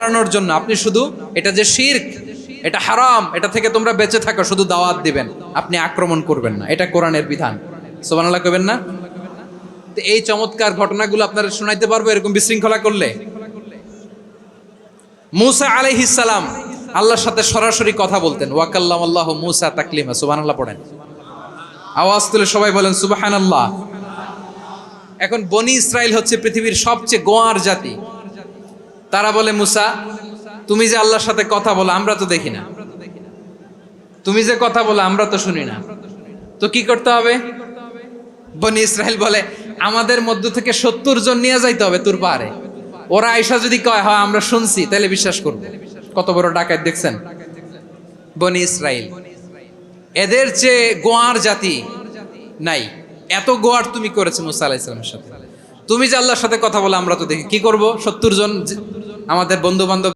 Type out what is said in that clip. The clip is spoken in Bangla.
করানোর জন্য আপনি শুধু এটা যে শিরক, এটা হারাম, এটা থেকে তোমরা বেঁচে থাকো, শুধু দাওয়াত দিবেন, আপনি আক্রমণ করবেন না। এটা কোরআনের বিধান। সুবহানাল্লাহ কইবেন না? তো এই চমৎকার ঘটনাগুলো আপনারা শোনাইতে পারবো এরকম বিশৃঙ্খলা করলে। মূসা আলাইহিস সালাম আল্লাহর সাথে সরাসরি কথা বলতেন। ওয়াকাল্লামাল্লাহু মূসা তাকলিমা। সুবহানাল্লাহ পড়েন, আওয়াজ তুলে সবাই বলেন সুবহানাল্লাহ। এখন বনি ইসরাইল হচ্ছে পৃথিবীর সবচেয়ে গোয়ার জাতি। তারা বলে, মূসা তুমি যে আল্লাহর সাথে কথা বলো আমরা তো দেখি না, তুমি যে কথা বলো আমরা তো শুনি না, তো কি করতে হবে? বনি ইসরাইল বলে, আমাদের মধ্য থেকে 70 জন নিয়ে যাইতে হবে তোর পাহাড়ে। ওরা আয়সা যদি কয় হয় আমরা শুনছি, তাহলে বিশ্বাস করবো। কত বড় ডাকাত দেখছেন বনি ইসরাইল। এদের চেয়ে গোয়ার জাতি নাই। এত গোয়ার তুমি করেছো মুসা আলাইহিস সালামের সাথে। তুমি যে আল্লাহর সাথে কথা বলে আমরা তো দেখি, কি করব? 70 জন আমাদের বন্ধু বান্ধব